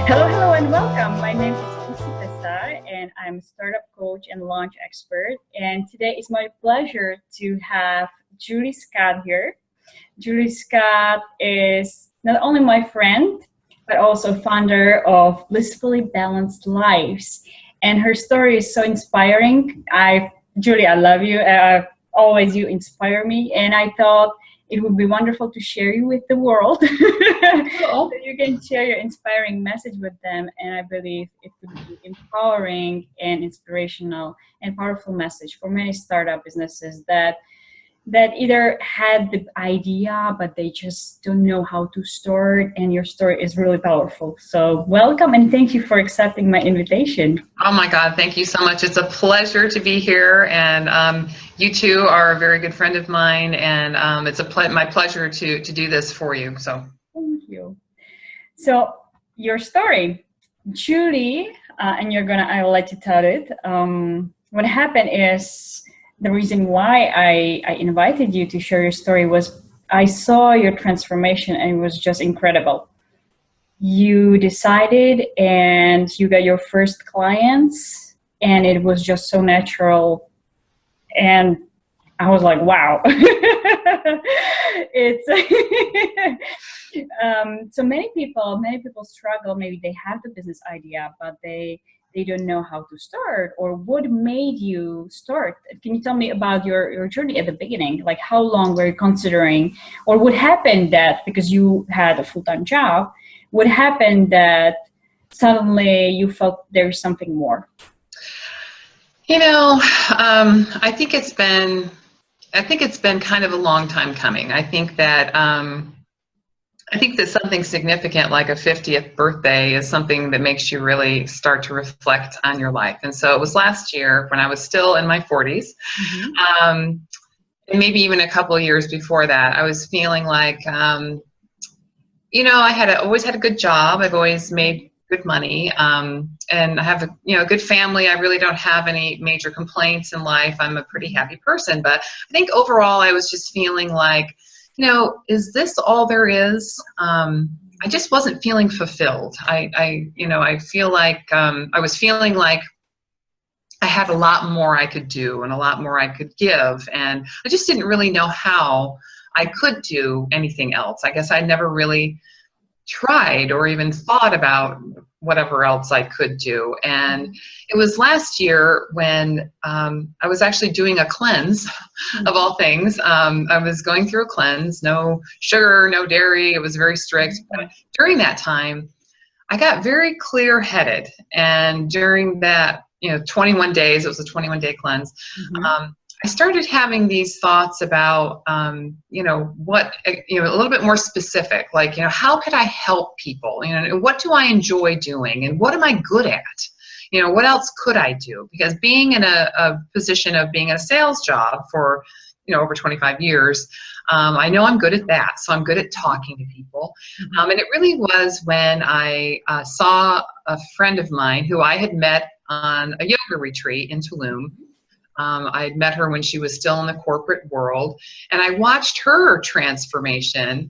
Hello, hello, and welcome. My name is Lucy Tessa, and I'm a startup coach and launch expert. And today it's my pleasure to have Julie Scott here. Julie Scott is not only my friend, but also founder of Blissfully Balanced Lives. And her story is so inspiring. Julie, I love you. Always you inspire me. And I thought it would be wonderful to share you with the world. So you can share your inspiring message with them. And I believe it would be empowering and inspirational and powerful message for many startup businesses that either had the idea, but they just don't know how to start. And your story is really powerful. So welcome and thank you for accepting my invitation. Oh my God, thank you so much. It's a pleasure to be here. And you two are a very good friend of mine. And it's my pleasure to do this for you. So thank you. So your story, Julie, and I will let you tell it. What happened is, the reason why I invited you to share your story was I saw your transformation and it was just incredible. You decided and you got your first clients and it was just so natural. And I was like, wow. So many people struggle. Maybe they have the business idea, but they don't know how to start. Or what made you start? Can you tell me about your journey at the beginning? Like, how long were you considering, or what happened that, because you had a full-time job, what happened that suddenly you felt there's something more? I think it's been kind of a long time coming. I think that something significant like a 50th birthday is something that makes you really start to reflect on your life. And so it was last year when I was still in my 40s, and maybe even a couple of years before that. I was feeling like, I always had a good job. I've always made good money, and I have a good family. I really don't have any major complaints in life. I'm a pretty happy person, but I think overall I was just feeling like, is this all there is? I just wasn't feeling fulfilled. I feel like I was feeling like I had a lot more I could do and a lot more I could give, and I just didn't really know how I could do anything else. I guess I never really tried or even thought about whatever else I could do. And it was last year when I was actually doing a cleanse of all things. I was going through a cleanse, no sugar, no dairy. It was very strict. But during that time, I got very clear-headed. And during that, 21 days, it was a 21-day cleanse, I started having these thoughts about, what, a little bit more specific, like, how could I help people? What do I enjoy doing? And what am I good at? What else could I do? Because being in a position of being in a sales job for, over 25 years, I know I'm good at that. So I'm good at talking to people. And it really was when I saw a friend of mine who I had met on a yoga retreat in Tulum. I had met her when she was still in the corporate world, and I watched her transformation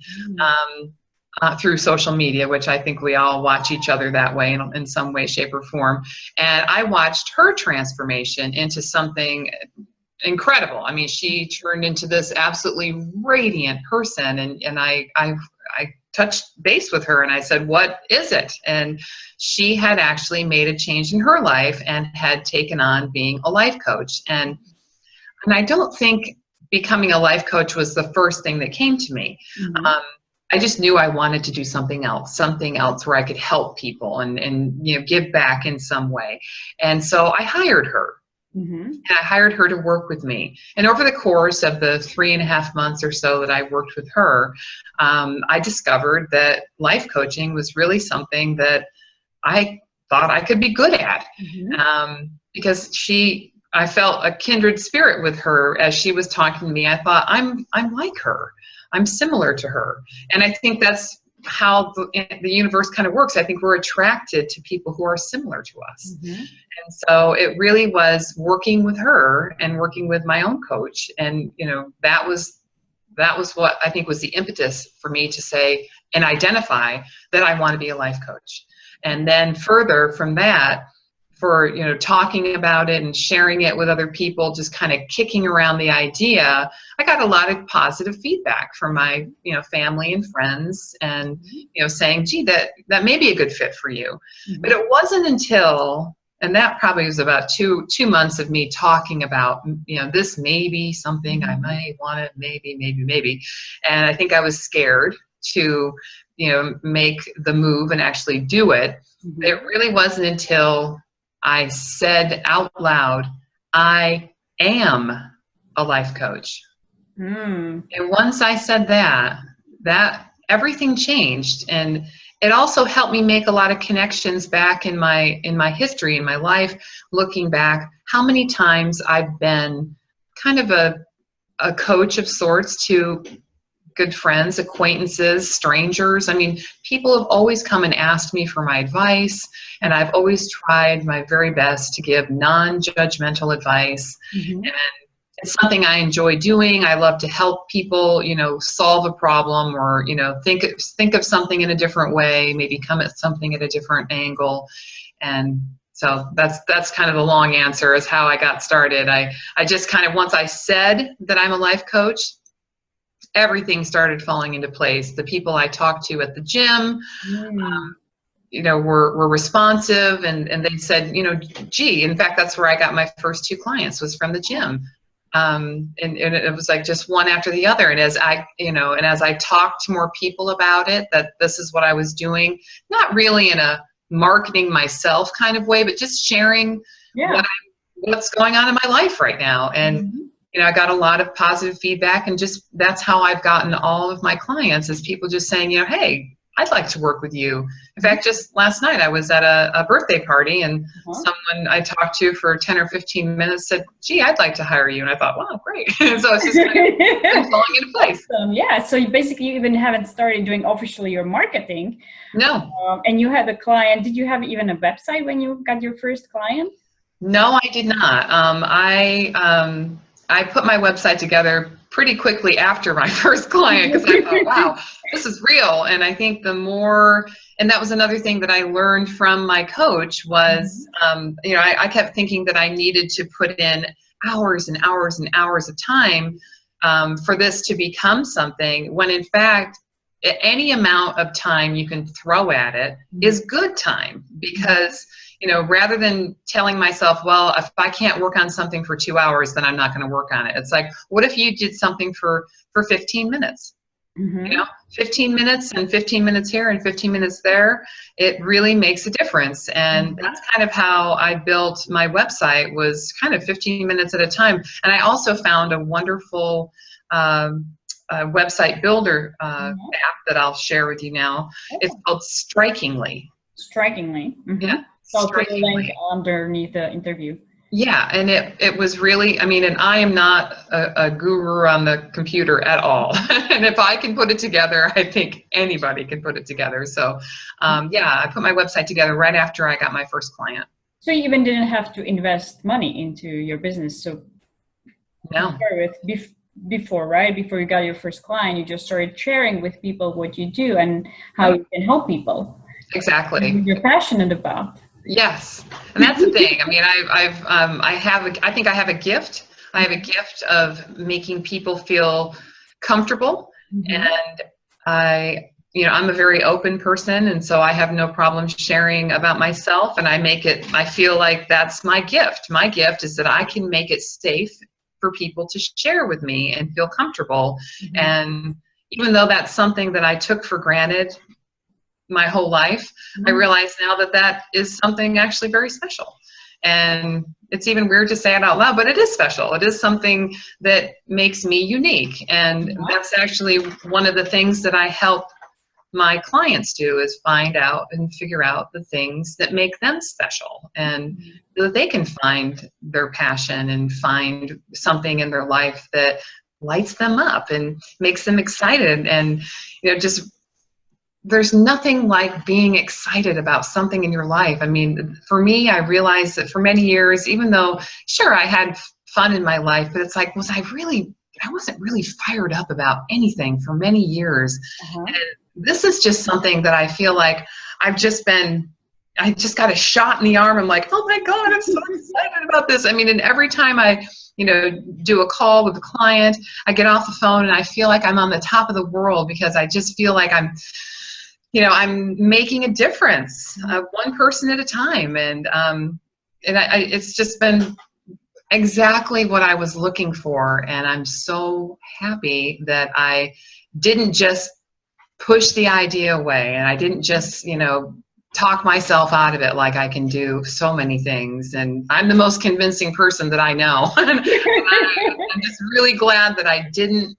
through social media, which I think we all watch each other that way in some way, shape, or form. And I watched her transformation into something incredible. I mean, she turned into this absolutely radiant person, and I touched base with her and I said, what is it? And she had actually made a change in her life and had taken on being a life coach. And I don't think becoming a life coach was the first thing that came to me. I just knew I wanted to do something else where I could help people and give back in some way. And so I hired her. And I hired her to work with me. And over the course of the 3.5 months or so that I worked with her, I discovered that life coaching was really something that I thought I could be good at. Because I felt a kindred spirit with her as she was talking to me. I thought, I'm like her. I'm similar to her. And I think that's how the universe kind of works. I think we're attracted to people who are similar to us. And so it really was working with her and working with my own coach. And, that was what I think was the impetus for me to say and identify that I want to be a life coach. And then further from that, for, you know, talking about it and sharing it with other people, just kind of kicking around the idea, I got a lot of positive feedback from my, you know, family and friends, and, you know, saying, gee, that may be a good fit for you. But it wasn't until, and that probably was about two months of me talking about, you know, this may be something I might want to, maybe. And I think I was scared to, you know, make the move and actually do it. It really wasn't until I said out loud, I am a life coach. And once I said that everything changed. And it also helped me make a lot of connections back in my history, in my life, looking back, how many times I've been kind of a coach of sorts to good friends, acquaintances, strangers. I mean, people have always come and asked me for my advice, and I've always tried my very best to give non-judgmental advice. And it's something I enjoy doing. I love to help people, you know, solve a problem, or, you know, think of something in a different way, maybe come at something at a different angle. And so that's kind of the long answer is how I got started. I just kind of, once I said that I'm a life coach, everything started falling into place. The people I talked to at the gym, you know, were responsive, and they said, you know, gee, in fact, that's where I got my first 2 clients, was from the gym. And it was like just one after the other. And as I talked to more people about it, that this is what I was doing, not really in a marketing myself kind of way, but just sharing what's going on in my life right now. And you know, I got a lot of positive feedback, and just that's how I've gotten all of my clients, is people just saying, you know, hey, I'd like to work with you. In fact, just last night I was at a birthday party, and someone I talked to for 10 or 15 minutes said, gee, I'd like to hire you. And I thought, wow, great. And so it's just kind of falling into place. Yeah, so you basically even haven't started doing officially your marketing. No. And you had a client. Did you have even a website when you got your first client? No, I did not. I put my website together pretty quickly after my first client, because I thought, wow, this is real. And I think and that was another thing that I learned from my coach was, you know, I kept thinking that I needed to put in hours and hours and hours of time for this to become something, when in fact, any amount of time you can throw at it is good time. Because, you know, rather than telling myself, well, if I can't work on something for 2 hours, then I'm not going to work on it. It's like, what if you did something for 15 minutes? You know, 15 minutes and 15 minutes here and 15 minutes there, it really makes a difference. And that's kind of how I built my website, was kind of 15 minutes at a time. And I also found a wonderful website builder app that I'll share with you now. It's called Strikingly. Yeah. So I'll put a link underneath the interview. Yeah, and it was really, I mean, and I am not a guru on the computer at all. And if I can put it together, I think anybody can put it together. So yeah, I put my website together right after I got my first client. So you even didn't have to invest money into your business. So no. Before, right? Before you got your first client, you just started sharing with people what you do and how you can help people. Exactly. You're passionate about. Yes, and that's the thing. I mean, I think I have a gift. I have a gift of making people feel comfortable, and I'm a very open person, and so I have no problem sharing about myself. And I feel like that's my gift. My gift is that I can make it safe for people to share with me and feel comfortable. And even though that's something that I took for granted my whole life, I realize now that is something actually very special. And it's even weird to say it out loud, but it is special. It is something that makes me unique. And that's actually one of the things that I help my clients do, is find out and figure out the things that make them special, and so that they can find their passion and find something in their life that lights them up and makes them excited. And, just there's nothing like being excited about something in your life. I mean, for me, I realized that for many years, even though, sure, I had fun in my life, but it's like, I wasn't really fired up about anything for many years. And this is just something that I feel like I've just been I just got a shot in the arm. I'm like, oh my God, I'm so excited about this. I mean, and every time I, do a call with a client, I get off the phone and I feel like I'm on the top of the world because I just feel like I'm making a difference, one person at a time. And it's just been exactly what I was looking for. And I'm so happy that I didn't just push the idea away and I didn't just, talk myself out of it like I can do so many things. And I'm the most convincing person that I know. I'm just really glad that I didn't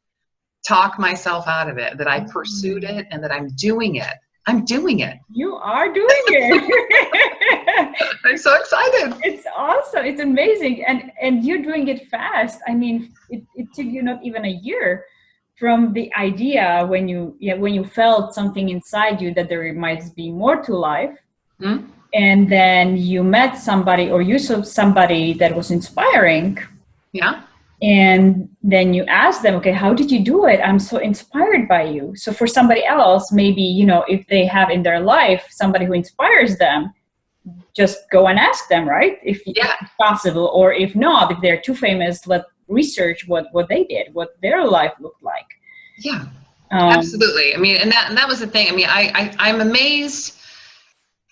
talk myself out of it, that I pursued it and that I'm doing it. I'm doing it. You are doing it. I'm so excited. It's awesome. It's amazing. And you're doing it fast. I mean, it took you not even a year from the idea when you felt something inside you that there might be more to life. Mm-hmm. And then you met somebody or you saw somebody that was inspiring. Yeah. And then you ask them, okay, how did you do it? I'm so inspired by you. So for somebody else, maybe, if they have in their life somebody who inspires them, just go and ask them, right? If possible, or if not, if they're too famous, let's research what they did, what their life looked like. Yeah, absolutely. I mean, and that was the thing. I mean, I'm amazed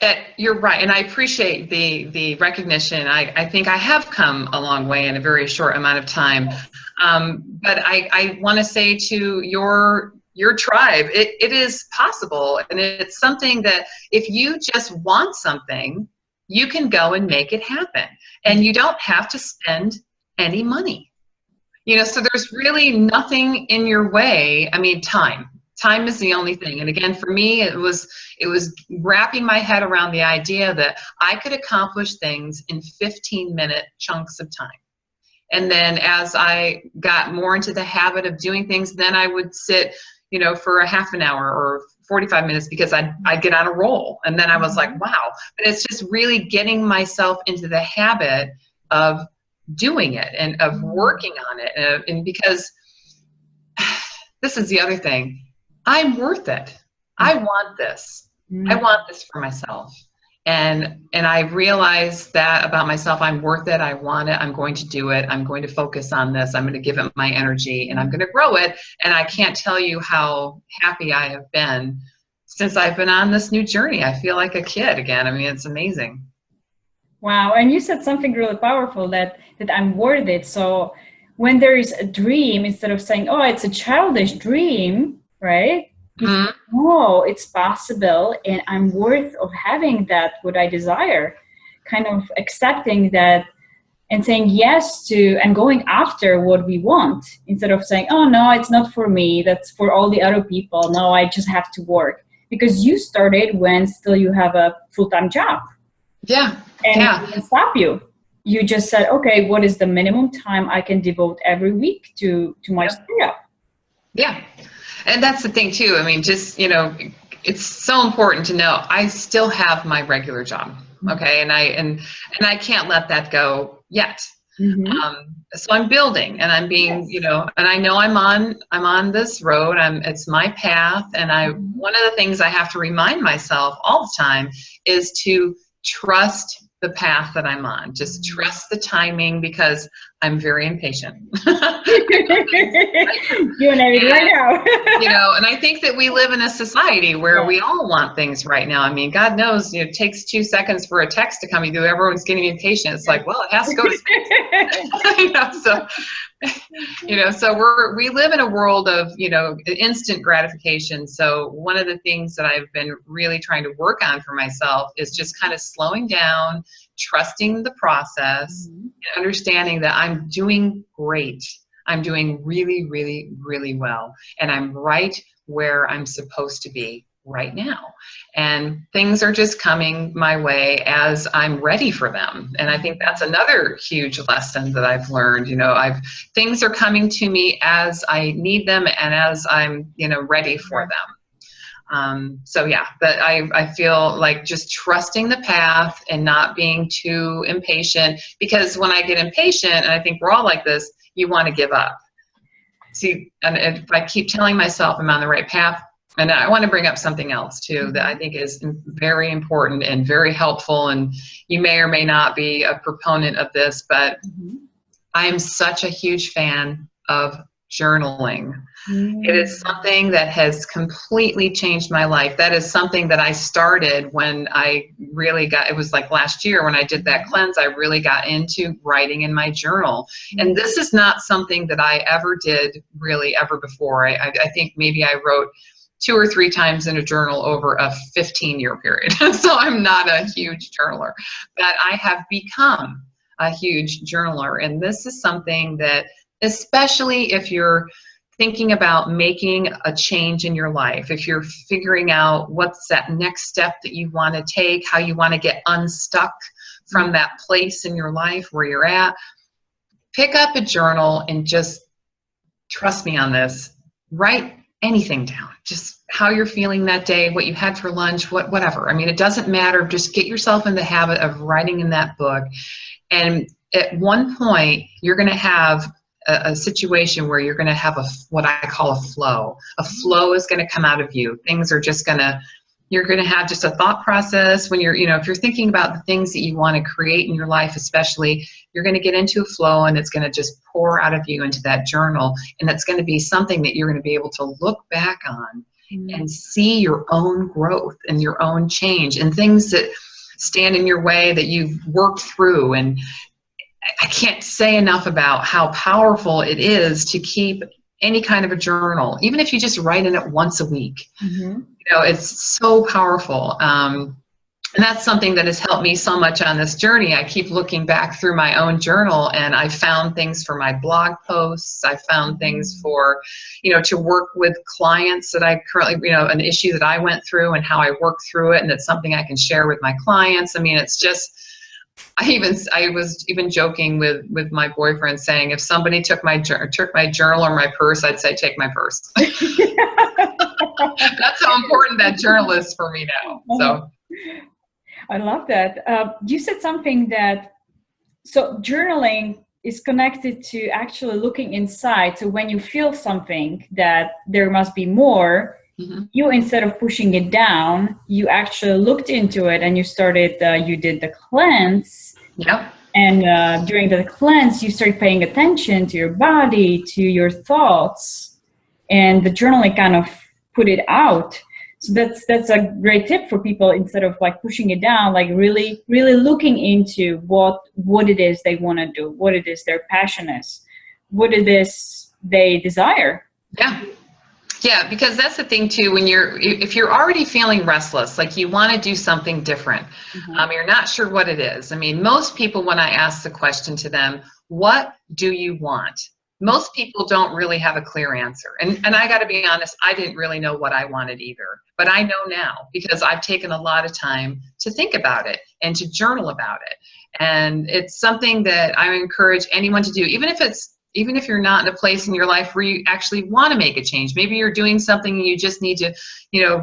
that you're right. And I appreciate the recognition. I think I have come a long way in a very short amount of time. But I want to say to your tribe, it is possible. And it's something that if you just want something, you can go and make it happen. And you don't have to spend any money. So there's really nothing in your way. I mean, time is the only thing. And again, for me, it was wrapping my head around the idea that I could accomplish things in 15-minute chunks of time. And then as I got more into the habit of doing things, then I would sit, for a half an hour or 45 minutes because I'd get on a roll. And then I was like, wow. But it's just really getting myself into the habit of doing it and of working on it. And because this is the other thing, I'm worth it. I want this. I want this for myself. And I realize that about myself. I'm worth it. I want it. I'm going to do it. I'm going to focus on this. I'm going to give it my energy and I'm going to grow it. And I can't tell you how happy I have been since I've been on this new journey. I feel like a kid again. I mean, it's amazing. Wow. And you said something really powerful that I'm worth it. So when there is a dream, instead of saying, oh, it's a childish dream, right? Mm-hmm. Oh, it's possible and I'm worth of having that, what I desire. Kind of accepting that and saying yes to and going after what we want instead of saying, oh, no, it's not for me. That's for all the other people. No, I just have to work. Because you started when still you have a full-time job. Yeah. And it didn't stop you. You just said, okay, what is the minimum time I can devote every week to my startup? Yeah. And that's the thing too. I mean, just, it's so important to know I still have my regular job. Okay. And I can't let that go yet. Mm-hmm. So I'm building and I'm being, and I know I'm on this road. It's my path. And one of the things I have to remind myself all the time is to trust the path that I'm on. Just trust the timing because I'm very impatient. You and I right now. And I think that we live in a society where we all want things right now. I mean, God knows, it takes 2 seconds for a text to come through. Everyone's getting impatient. It's like, well, it has to go to so we live in a world of, instant gratification. So one of the things that I've been really trying to work on for myself is just kind of slowing down, trusting the process, and understanding that I'm doing great. I'm doing really, really, really well. And I'm right where I'm supposed to be right now. And things are just coming my way as I'm ready for them. And I think that's another huge lesson that I've learned. Things are coming to me as I need them and as I'm, ready for them. But I feel like just trusting the path and not being too impatient, because when I get impatient, and I think we're all like this, you want to give up. See, and if I keep telling myself I'm on the right path, And I want to bring up something else too that I think is very important and very helpful. And you may or may not be a proponent of this, but I'm such a huge fan of journaling. It is something that has completely changed my life. That is something that I started when I really got, it was like last year when I did that cleanse, I really got into writing in my journal. And this is not something that I ever did really ever before. I think maybe I wrote 2 or 3 times in a journal over a 15-year period. So I'm not a huge journaler, but I have become a huge journaler. And this is something that, especially if you're thinking about making a change in your life, if you're figuring out what's that next step that you want to take, how you want to get unstuck from that place in your life where you're at, pick up a journal and just, trust me on this, write anything down, just how you're feeling that day, what you had for lunch, whatever. I mean, it doesn't matter. Just get yourself in the habit of writing in that book. And at one point, you're going to have a situation where you're going to have what I call a flow. A flow is going to come out of you. Things are just going to, you're going to have just a thought process when you're, if you're thinking about the things that you want to create in your life, especially, you're going to get into a flow and it's going to just pour out of you into that journal. And that's going to be something that you're going to be able to look back on and see your own growth and your own change and things that stand in your way that you've worked through. And I can't say enough about how powerful it is to keep any kind of a journal, even if you just write in it once a week. It's so powerful. And that's something that has helped me so much on this journey. I keep looking back through my own journal, and I found things for my blog posts. I found things for, to work with clients that I currently, an issue that I went through and how I worked through it. And it's something I can share with my clients. I mean, it's just, I was even joking with my boyfriend saying, if somebody took my journal or my purse, I'd say, take my purse. That's how important that journal is for me now. So I love that. You said something so journaling is connected to actually looking inside. So when you feel something that there must be more, you, instead of pushing it down, you actually looked into it and you started, you did the cleanse. Yep. And during the cleanse, you start paying attention to your body, to your thoughts, and the journaling kind of put it out. So that's a great tip for people, instead of like pushing it down, like really looking into what it is they want to do, what it is their passion is, what it is they desire. Yeah, because that's the thing too, if you're already feeling restless, like you want to do something different, you're not sure what it is. I mean, most people, when I ask the question to them, what do you want? Most people don't really have a clear answer. And I got to be honest, I didn't really know what I wanted either. But I know now, because I've taken a lot of time to think about it and to journal about it. And it's something that I encourage anyone to do, even if you're not in a place in your life where you actually want to make a change. Maybe you're doing something and you just need to,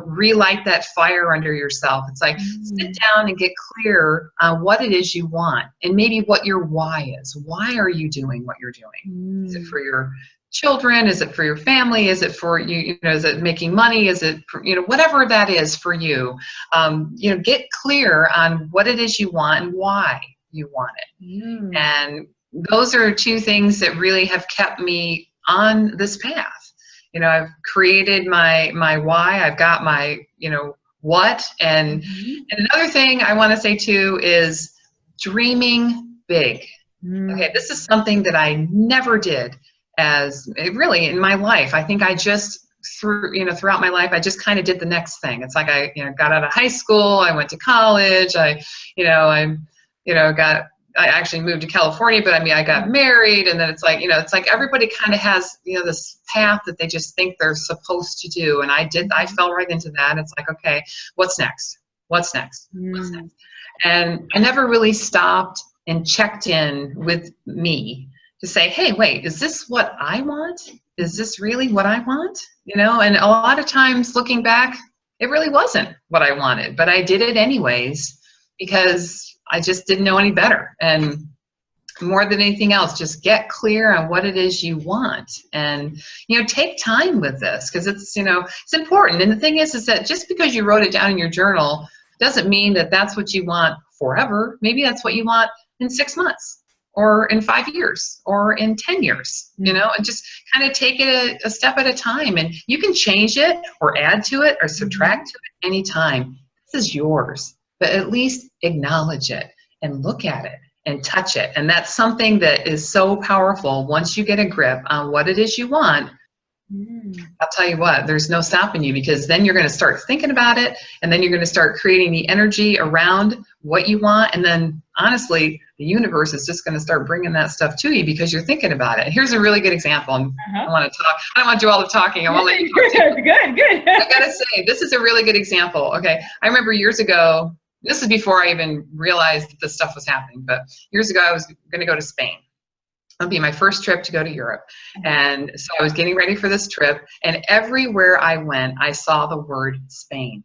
relight that fire under yourself. It's like, sit down and get clear on what it is you want, and maybe what your why is. Why are you doing what you're doing? Is it for your children? Is it for your family? Is it for you? Is it making money? Is it for, whatever that is for you? Get clear on what it is you want and why you want it. And those are 2 things that really have kept me on this path. I've created my why, I've got my, what, and another thing I want to say too is dreaming big. Okay, this is something that I never did really in my life. I think I just throughout my life, I just kind of did the next thing. It's like I, got out of high school, I went to college, I actually moved to California, but I got married, and then it's like everybody kind of has, this path that they just think they're supposed to do. And I fell right into that. It's like, okay, what's next? What's next? What's next? And I never really stopped and checked in with me to say, hey, wait, is this what I want? Is this really what I want? And a lot of times looking back, it really wasn't what I wanted, but I did it anyways because I just didn't know any better. And more than anything else, just get clear on what it is you want, and take time with this, because it's it's important. And the thing is that just because you wrote it down in your journal doesn't mean that that's what you want forever. Maybe that's what you want in 6 months, or in 5 years, or in 10 years, and just kind of take it a step at a time. And you can change it or add to it or subtract to it anytime. This is yours, but at least acknowledge it and look at it and touch it. And that's something that is so powerful. Once you get a grip on what it is you want, I'll tell you what, there's no stopping you, because then you're going to start thinking about it, and then you're going to start creating the energy around what you want. And then honestly, the universe is just going to start bringing that stuff to you because you're thinking about it. Here's a really good example. And I want to talk. I don't want to do all the talking. I want to let you talk too. Good. I got to say, this is a really good example. Okay. I remember years ago, this is before I even realized that this stuff was happening, but years ago, I was going to go to Spain. It'll be my first trip to go to Europe. And so I was getting ready for this trip, and everywhere I went, I saw the word Spain.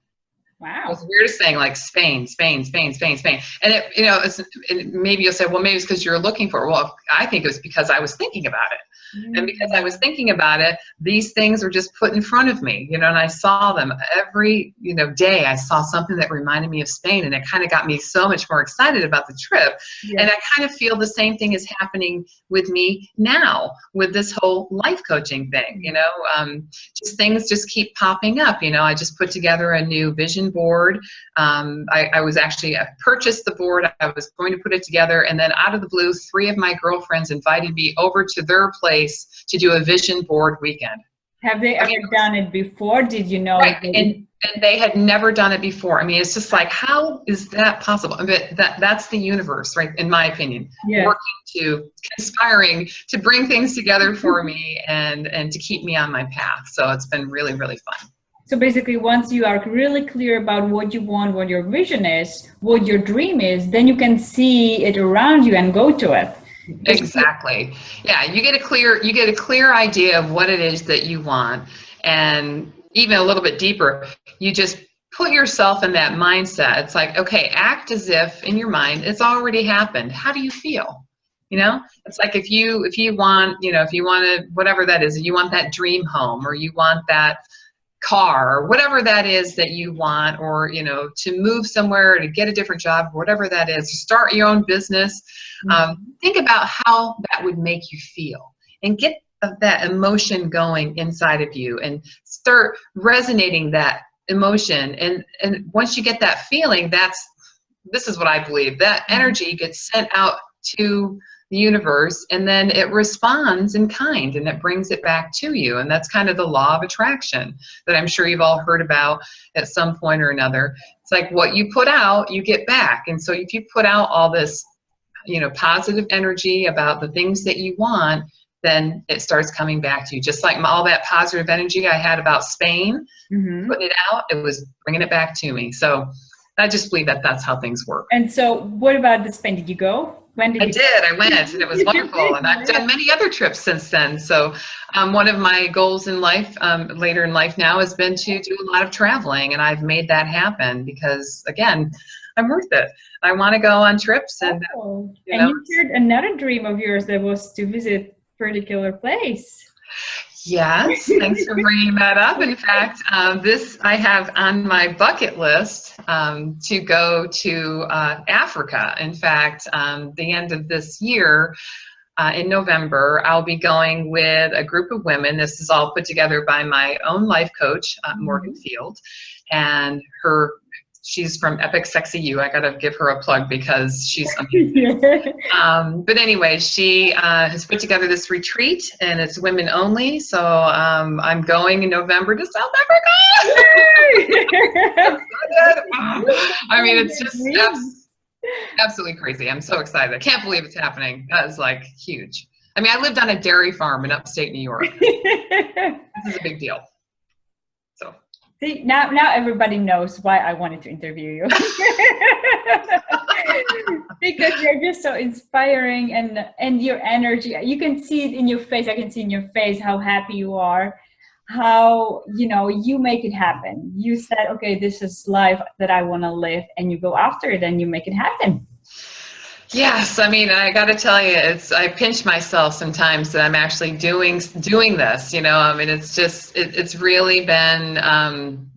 Wow. It was the weirdest thing, like Spain, Spain, Spain, Spain, Spain. And maybe you'll say, well, maybe it's because you're looking for it. Well, I think it was because I was thinking about it. And because I was thinking about it, these things were just put in front of me, and I saw them every, day. I saw something that reminded me of Spain, and it kind of got me so much more excited about the trip. Yeah. And I kind of feel the same thing is happening with me now with this whole life coaching thing, just things just keep popping up. I just put together a new vision board. I purchased the board. I was going to put it together, and then out of the blue, 3 of my girlfriends invited me over to their place to do a vision board weekend. Have they ever done it before? Did you know? Right. And they had never done it before. I mean, it's just like, how is that possible? But that's the universe, right? In my opinion, conspiring to bring things together for me and to keep me on my path. So it's been really, really fun. So basically, once you are really clear about what you want, what your vision is, what your dream is, then you can see it around you and go to it. Exactly. Yeah, you get a clear idea of what it is that you want, and even a little bit deeper, you just put yourself in that mindset. It's like, okay, act as if in your mind it's already happened. How do you feel? It's like if you want, if you want to, whatever that is, you want that dream home, or you want that car, or whatever that is that you want, or to move somewhere, to get a different job, whatever that is, start your own business. Think about how that would make you feel, and get that emotion going inside of you, and start resonating that emotion. And once you get that feeling, this is what I believe, that energy gets sent out to the universe, and then it responds in kind, and it brings it back to you. And that's kind of the law of attraction that I'm sure you've all heard about at some point or another. It's like what you put out, you get back. And so if you put out all this, positive energy about the things that you want, then it starts coming back to you. Just like all that positive energy I had about Spain, putting it out, it was bringing it back to me. So I just believe that that's how things work. And so what about the Spain? Did you go? When did you go? I went, and it was wonderful. And I've done many other trips since then. So one of my goals in life, later in life now, has been to do a lot of traveling. And I've made that happen because, again, I'm worth it. I want to go on trips. And, and you shared another dream of yours that was to visit a particular place. Yes, thanks for bringing that up. In fact, this I have on my bucket list to go to Africa. In fact, the end of this year, in November, I'll be going with a group of women. This is all put together by my own life coach, Morgan Field, and she's from Epic Sexy You. I gotta give her a plug because she's amazing. But anyway, she has put together this retreat, and it's women only. So I'm going in November to South Africa. I mean, it's just absolutely crazy. I'm so excited. I can't believe it's happening. That is like huge. I mean, I lived on a dairy farm in upstate New York. This is a big deal. So. See, now everybody knows why I wanted to interview you. Because you're just so inspiring, and your energy, you can see it in your face. I can see in your face how happy you are, how, you make it happen. You said, okay, this is life that I want to live, and you go after it and you make it happen. Yes, I mean, I got to tell you, I pinch myself sometimes that I'm actually doing this. I mean, it's really been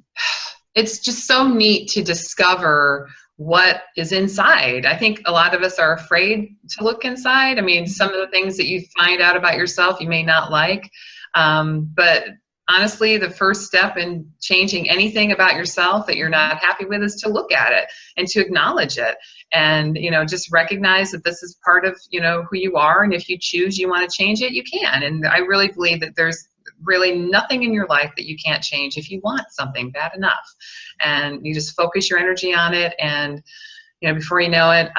it's just so neat to discover what is inside. I think a lot of us are afraid to look inside. I mean, some of the things that you find out about yourself you may not like, but honestly, the first step in changing anything about yourself that you're not happy with is to look at it and to acknowledge it. And, just recognize that this is part of, who you are. And if you choose you want to change it, you can. And I really believe that there's really nothing in your life that you can't change if you want something bad enough. And you just focus your energy on it. And, before you know it,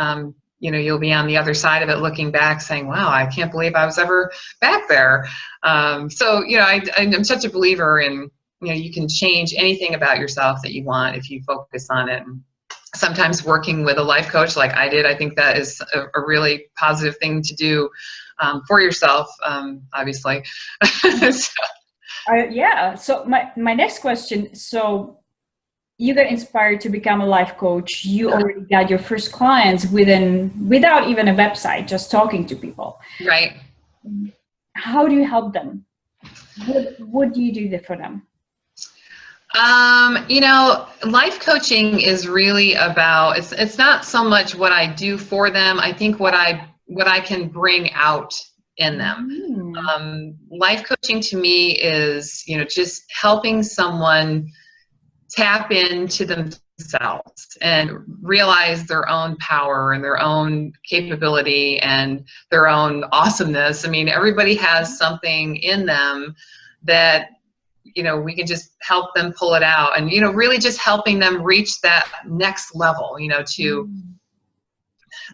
you'll be on the other side of it looking back saying, wow, I can't believe I was ever back there. I'm such a believer in, you can change anything about yourself that you want if you focus on it. And sometimes working with a life coach like I did, I think that is a really positive thing to do for yourself, obviously. Yeah. So my next question. So you got inspired to become a life coach. You already got your first clients without even a website, just talking to people. Right. How do you help them? What do you do for them? Life coaching is really about, it's not so much what I do for them. I think what I can bring out in them. Life coaching to me is, just helping someone tap into themselves and realize their own power and their own capability and their own awesomeness. I mean, everybody has something in them that, we can just help them pull it out, and, really just helping them reach that next level, to,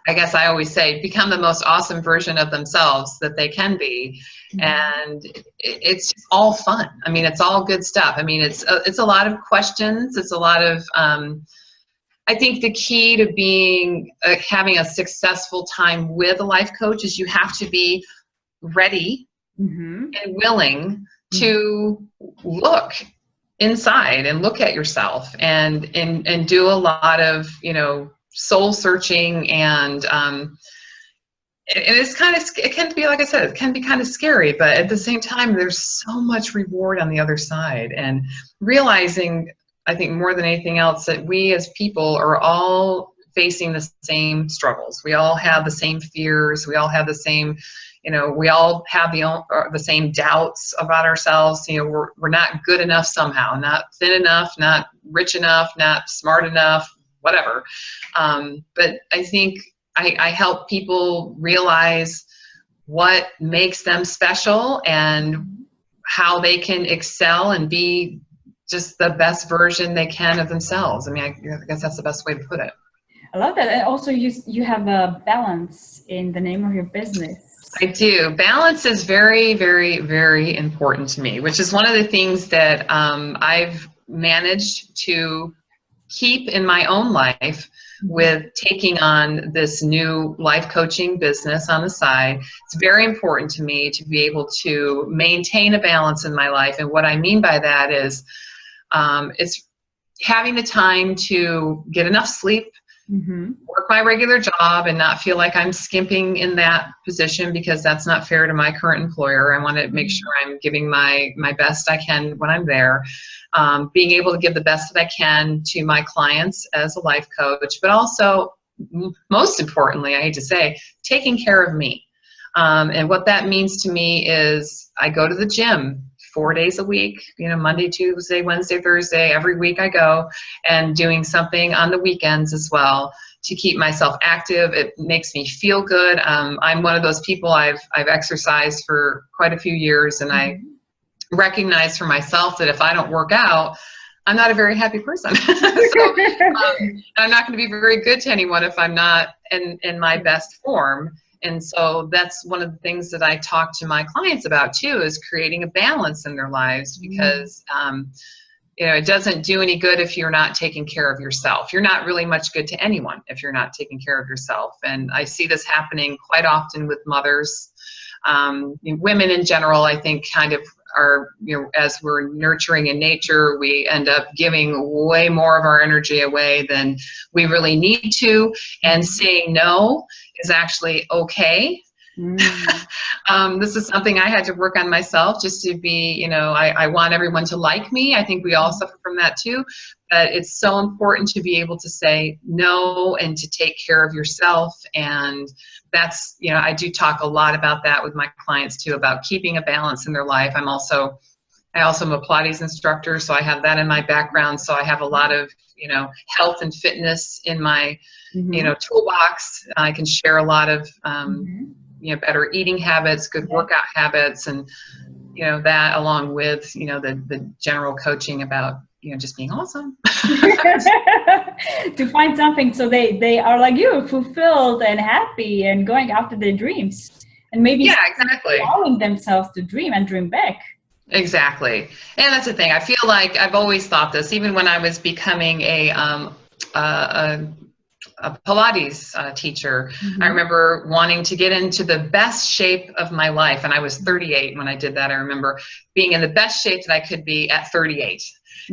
I guess I always say, become the most awesome version of themselves that they can be. And it's all fun. I mean, it's all good stuff. I mean, it's a lot of questions. It's a lot of, I think the key to having a successful time with a life coach is you have to be ready and willing to look inside and look at yourself and do a lot of, soul searching, and it's it can be, like I said, it can be kind of scary, but at the same time, there's so much reward on the other side. And realizing, I think more than anything else, that we as people are all facing the same struggles. We all have the same fears. We all have the same, we all have the same doubts about ourselves. We're not good enough somehow, not thin enough, not rich enough, not smart enough, whatever. But I think I help people realize what makes them special and how they can excel and be just the best version they can of themselves. I mean, I guess that's the best way to put it. I love that. And also you have a balance in the name of your business. I do. Balance is very, very, very important to me, which is one of the things that I've managed to keep in my own life with taking on this new life coaching business on the side. It's very important to me to be able to maintain a balance in my life. And what I mean by that is it's having the time to get enough sleep, work my regular job, and not feel like I'm skimping in that position, because that's not fair to my current employer. I want to make sure I'm giving my best I can when I'm there. Being able to give the best that I can to my clients as a life coach, but also, most importantly, I hate to say, taking care of me. And what that means to me is I go to the gym 4 days a week, Monday, Tuesday, Wednesday, Thursday, every week I go, and doing something on the weekends as well to keep myself active. It makes me feel good. I'm one of those people, I've exercised for quite a few years, and I recognize for myself that if I don't work out, I'm not a very happy person. So I'm not going to be very good to anyone if I'm not in my best form. And so that's one of the things that I talk to my clients about too, is creating a balance in their lives, because it doesn't do any good if you're not taking care of yourself. You're not really much good to anyone if you're not taking care of yourself. And I see this happening quite often with mothers. Women in general, I think, kind of as we're nurturing in nature, we end up giving way more of our energy away than we really need to. And saying no is actually okay. This is something I had to work on myself, just to be, I want everyone to like me. I think we all suffer from that too. But it's so important to be able to say no and to take care of yourself. And that's, I do talk a lot about that with my clients too, about keeping a balance in their life. I also am a Pilates instructor, so I have that in my background. So I have a lot of, health and fitness in my, toolbox. I can share a lot of, better eating habits, good workout habits, and, that along with, the general coaching about, just being awesome. To find something so they are like you, fulfilled and happy and going after their dreams, and maybe exactly allowing themselves to dream and dream big. Exactly. And that's the thing. I feel like I've always thought this, even when I was becoming a Pilates teacher. I remember wanting to get into the best shape of my life. And I was 38 when I did that. I remember being in the best shape that I could be at 38.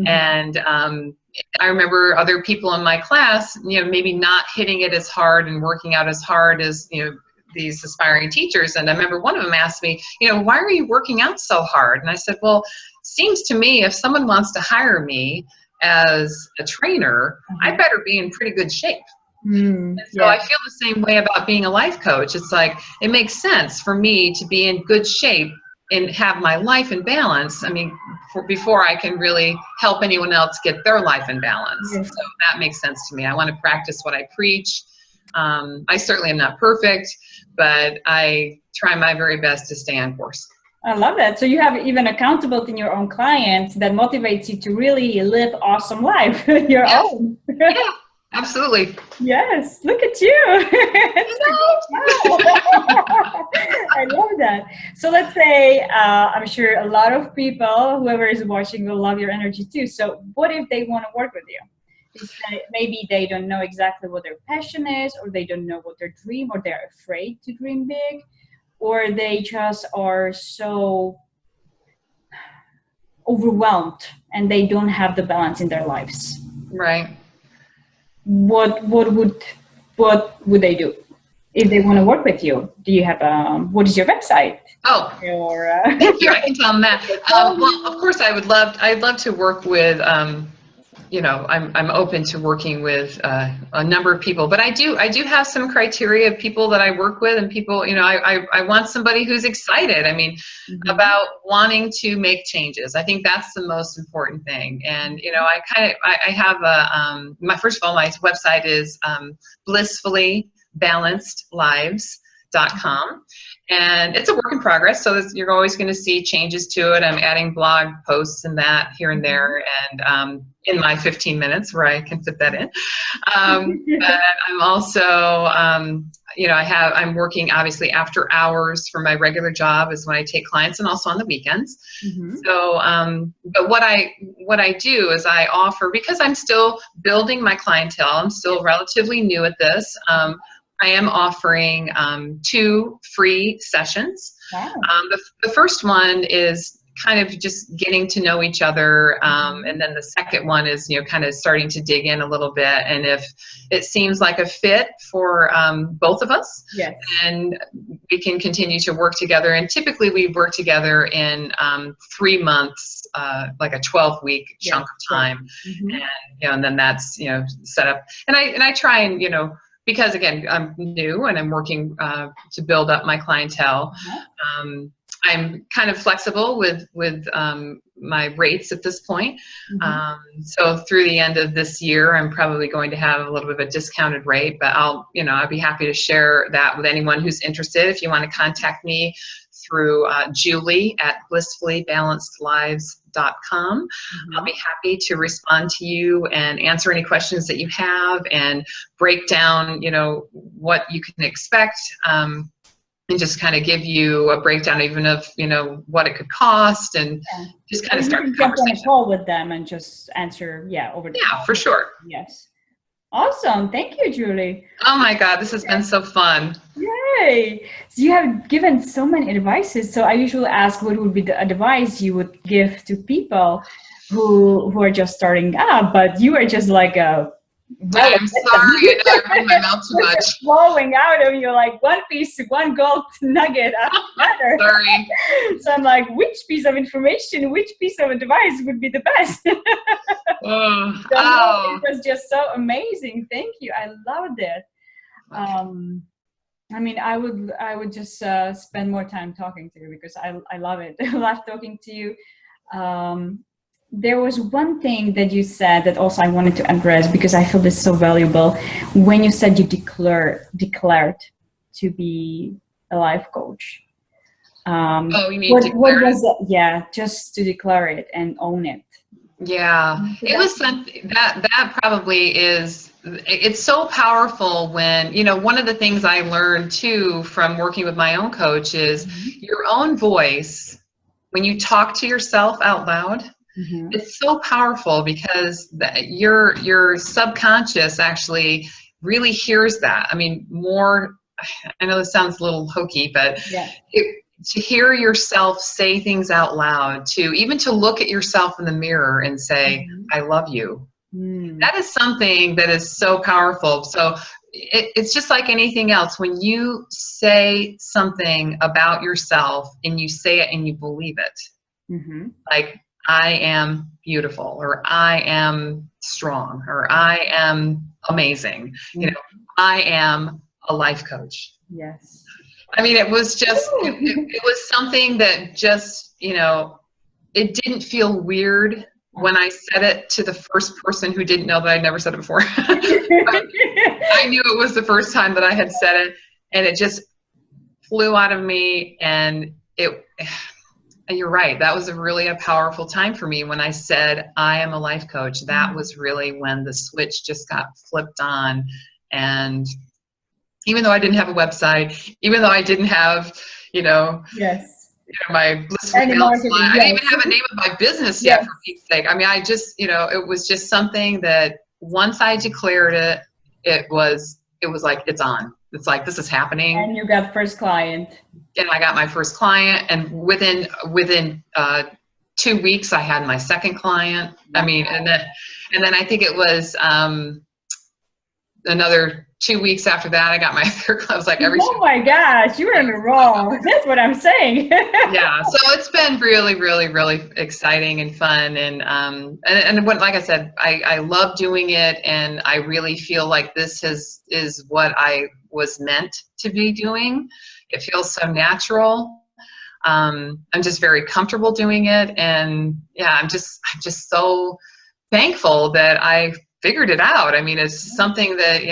And I remember other people in my class, maybe not hitting it as hard and working out as hard as, these aspiring teachers. And I remember one of them asked me, why are you working out so hard? And I said, well, seems to me if someone wants to hire me as a trainer, I better be in pretty good shape. And so I feel the same way about being a life coach. It's like, it makes sense for me to be in good shape and have my life in balance. I mean, before I can really help anyone else get their life in balance. So that makes sense to me. I want to practice what I preach. I certainly am not perfect, but I try my very best to stay on course. I love that. So you have even accountability in your own clients that motivates you to really live awesome life, your own. Yeah, absolutely. Yes, look at you. I love that. So let's say, I'm sure a lot of people, whoever is watching, will love your energy too. So what if they want to work with you? Maybe they don't know exactly what their passion is, or they don't know what their dream, or they're afraid to dream big, or they just are so overwhelmed and they don't have the balance in their lives. Right. What would they do if they want to work with you? Do you have what is your website? Oh, or thank you. I can tell them that. Well, of course, I'd love to work with. I'm open to working with a number of people, but I do have some criteria of people that I work with, and people, I want somebody who's excited. I mean, about wanting to make changes. I think that's the most important thing. And, I have first of all, my website is Blissfully Balanced Lives.com. And it's a work in progress, so you're always going to see changes to it. I'm adding blog posts and that here and there, and in my 15 minutes where I can fit that in. But I'm also, I'm working obviously after hours for my regular job is when I take clients, and also on the weekends. So, but what I do is I offer, because I'm still building my clientele, I'm still relatively new at this. I am offering 2 free sessions. Wow. The first one is kind of just getting to know each other, and then the second one is kind of starting to dig in a little bit, and if it seems like a fit for both of us, and we can continue to work together. And typically we work together in 3 months, like a 12-week chunk of time, and then that's set up, and I try and because again, I'm new and I'm working to build up my clientele. I'm kind of flexible with my rates at this point. So through the end of this year, I'm probably going to have a little bit of a discounted rate, but I'll be happy to share that with anyone who's interested. If you want to contact me through Julie at blissfullybalancedlives.com. I'll be happy to respond to you and answer any questions that you have and break down, what you can expect, and just kind of give you a breakdown even of, what it could cost, and just kind of start the conversation. Jump on a call with them and just answer, over the phone. For sure. Yes. Awesome. Thank you, Julie. Oh my God, this has been so fun. Yay. So you have given so many advices. So I usually ask what would be the advice you would give to people who are just starting up, but you are just like a well I'm sorry, I know I opened my mouth too it's much. just flowing out of you like one piece, one gold nugget after another. Sorry. So I'm like, which piece of information, which piece of advice would be the best? It Oh. was just so amazing. Thank you. I loved it. Um, I mean, I would just spend more time talking to you because I love it. I love talking to you. Um, there was one thing that you said that also I wanted to address because I feel this so valuable. When you said you declared to be a life coach. Oh, you mean What declared it? was it? Yeah, just to declare it and own it. Yeah, So it was something that probably is, it's so powerful when, one of the things I learned too from working with my own coach is your own voice, when you talk to yourself out loud, it's so powerful because your subconscious actually really hears that. I mean, more, I know this sounds a little hokey, but yeah. to hear yourself say things out loud, even to look at yourself in the mirror and say, I love you. That is something that is so powerful. So it's just like anything else. When you say something about yourself and you say it and you believe it, like, I am beautiful, or I am strong, or I am amazing, I am a life coach. Yes. I mean, it was just, it was something that just, it didn't feel weird when I said it to the first person who didn't know that I'd never said it before. I knew it was the first time that I had said it, and it just flew out of me. And you're right, that was a powerful time for me when I said, I am a life coach. That was really when the switch just got flipped on. And even though I didn't have a website, even though I didn't have, Yes. my Blissfully Any Balanced Lives, marketing, I didn't yes. even have a name of my business yet, Yes. for Pete's sake. I mean, I just, it was just something that once I declared it, it was like, it's on. It's like, this is happening. And you got first client. And I got my first client, and within 2 weeks, I had my second client. Wow. I mean, and then I think it was another 2 weeks after that, I got my third client. I was like, oh my gosh, you were in a row. That's what I'm saying. Yeah, so it's been really, really, really exciting and fun, and what, like I said, I love doing it, and I really feel like this is what I was meant to be doing. It feels so natural. I'm just very comfortable doing it, and yeah, I'm just so thankful that I figured it out. I mean, it's something that,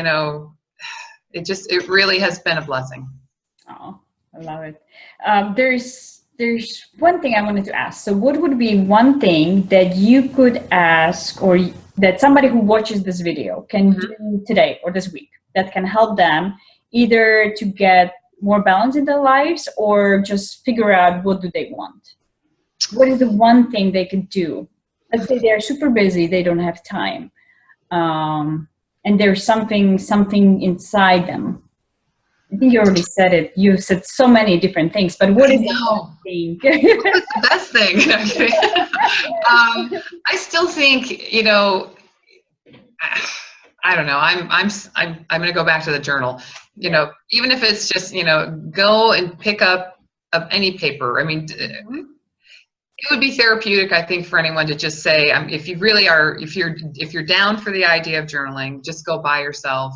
it really has been a blessing. Oh, I love it. There's one thing I wanted to ask. So what would be one thing that you could ask, or that somebody who watches this video can do today or this week that can help them either to get more balance in their lives or just figure out what do they want? What is the one thing they could do? Let's say they're super busy, they don't have time, and there's something inside them. I think you already said it. You said so many different things, but what is the one thing? What was the best thing? I still think, I don't know. I'm going to go back to the journal. Even if it's just, go and pick up any paper. I mean, it would be therapeutic, I think, for anyone to just say, if you really are, if you're down for the idea of journaling, just go buy yourself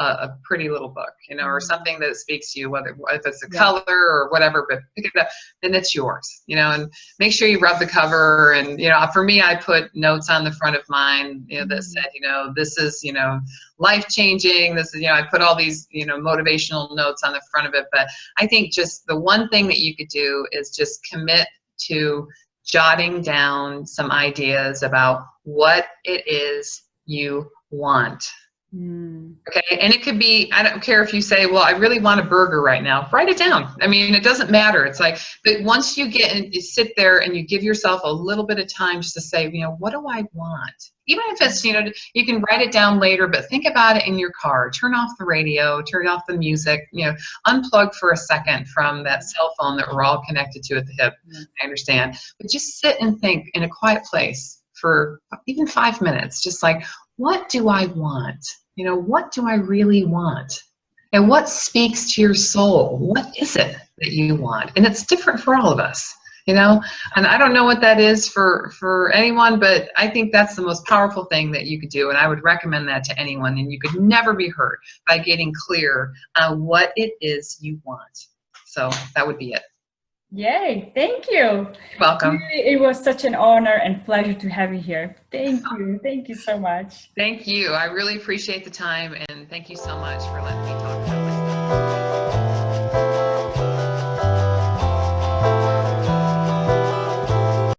a pretty little book, or something that speaks to you, if it's a color or whatever, but pick it up, then it's yours, and make sure you rub the cover. And, for me, I put notes on the front of mine, that said, this is, life-changing. This is, I put all these, motivational notes on the front of it. But I think just the one thing that you could do is just commit to jotting down some ideas about what it is you want. Okay, and it could be, I don't care if you say, well, I really want a burger right now. Write it down. I mean, it doesn't matter. It's like, but once you get and you sit there and you give yourself a little bit of time just to say, what do I want? Even if it's, you can write it down later, but think about it in your car. Turn off the radio, turn off the music, unplug for a second from that cell phone that we're all connected to at the hip. I understand. But just sit and think in a quiet place for even 5 minutes, just like, what do I want? What do I really want? And what speaks to your soul? What is it that you want? And it's different for all of us, and I don't know what that is for anyone, but I think that's the most powerful thing that you could do. And I would recommend that to anyone. And you could never be hurt by getting clear on what it is you want. So that would be it. Yay, thank you. You're welcome. It was such an honor and pleasure to have you here. Thank you so much. Thank you. I really appreciate the time, and thank you so much for letting me talk.